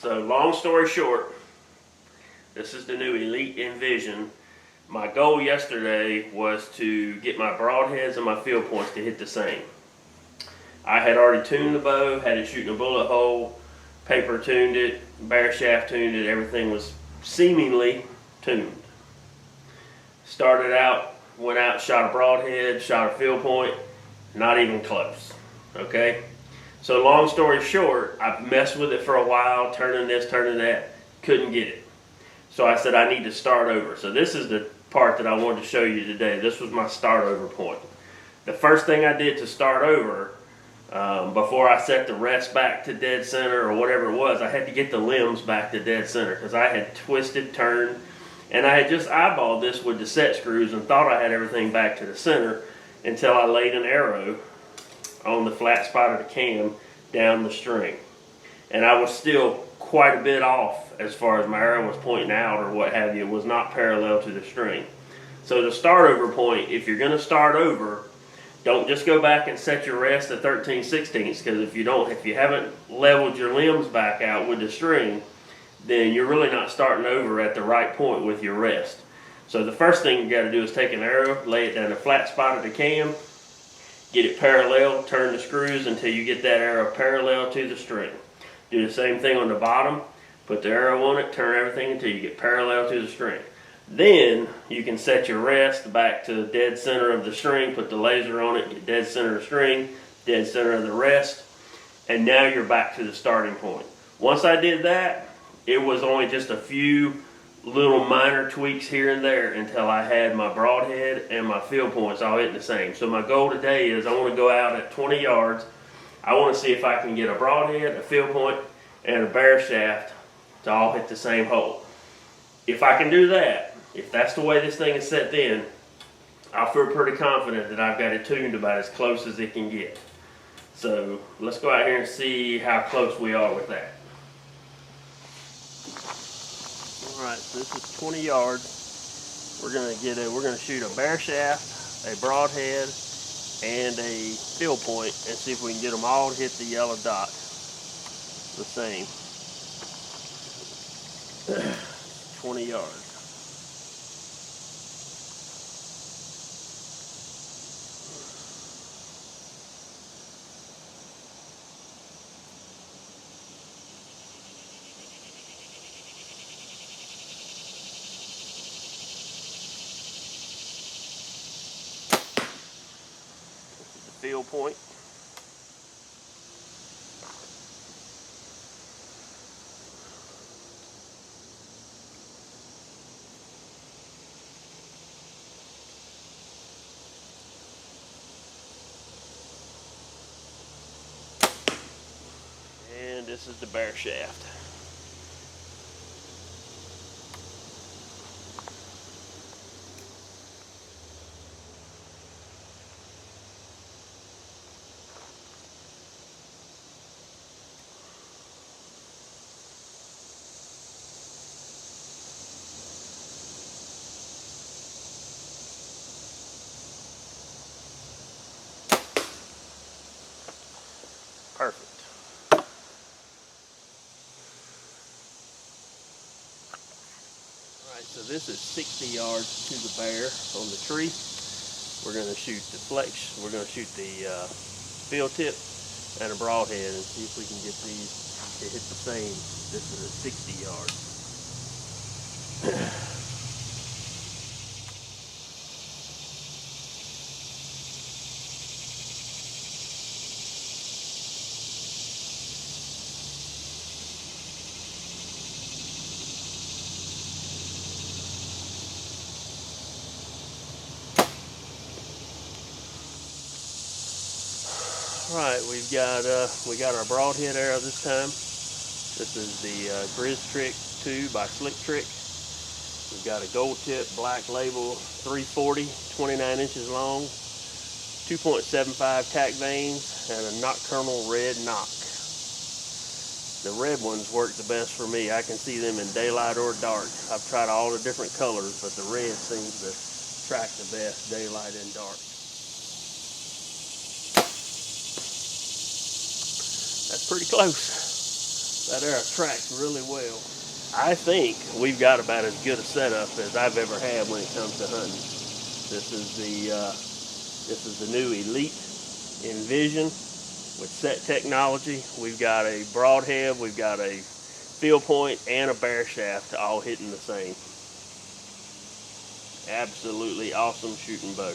So long story short, this is the new Elite EnVision. My goal yesterday was to get my broadheads and my field points to hit the same. I had already tuned the bow, had it shooting a bullet hole, paper tuned it, bare shaft tuned it, everything was seemingly tuned. Started out, went out, shot a broadhead, shot a field point, not even close, okay? So long story short, I messed with it for a while, turning this, turning that, couldn't get it. So I said I need to start over. So this is the part that I wanted to show you today. This was my start over point. The first thing I did to start over, before I set the rest back to dead center or whatever it was, I had to get the limbs back to dead center because I had twisted, turned, and I had just eyeballed this with the set screws and thought I had everything back to the center until I laid an arrow on the flat spot of the cam down the string. And I was still quite a bit off as far as my arrow was pointing out or what have you. It was not parallel to the string. So the start over point, if you're going to start over, don't just go back and set your rest at 13/16, because if you haven't leveled your limbs back out with the string, then you're really not starting over at the right point with your rest. So the first thing you got to do is take an arrow, lay it down the flat spot of the cam, get it parallel, turn the screws until you get that arrow parallel to the string. Do the same thing on the bottom, put the arrow on it, turn everything until you get parallel to the string. Then you can set your rest back to the dead center of the string, put the laser on it, get dead center of the string, dead center of the rest, and now you're back to the starting point. Once I did that, it was only just a few little minor tweaks here and there until I had my broadhead and my field points all hitting the same. So my goal today is I want to go out at 20 yards. I want to see if I can get a broadhead, a field point, and a bare shaft to all hit the same hole. If I can do that, if that's the way this thing is set then, I feel pretty confident that I've got it tuned about as close as it can get. So let's go out here and see how close we are with that. Alright, so this is 20 yards. We're gonna shoot a bare shaft, a broadhead, and a field point and see if we can get them all to hit the yellow dot the same. 20 yards. Field point. And this is the bare shaft. Perfect. Alright, so this is 60 yards to the bare on the tree. We're going to shoot the field tip and a broadhead and see if we can get these to hit the same. This is at 60 yards. Right, we got our broadhead arrow this time. This is the Grizz Trick 2 by Slick Trick. We've got a gold tip black label 340, 29 inches long, 2.75 tack vanes, and a nocturnal red knock. The red ones work the best for me. I can see them in daylight or dark. I've tried all the different colors, but the red seems to track the best daylight and dark. That's pretty close. That arrow tracks really well. I think we've got about as good a setup as I've ever had when it comes to hunting. This is the new Elite EnVision with set technology. We've got a broadhead, we've got a field point, and a bear shaft all hitting the same. Absolutely awesome shooting bow.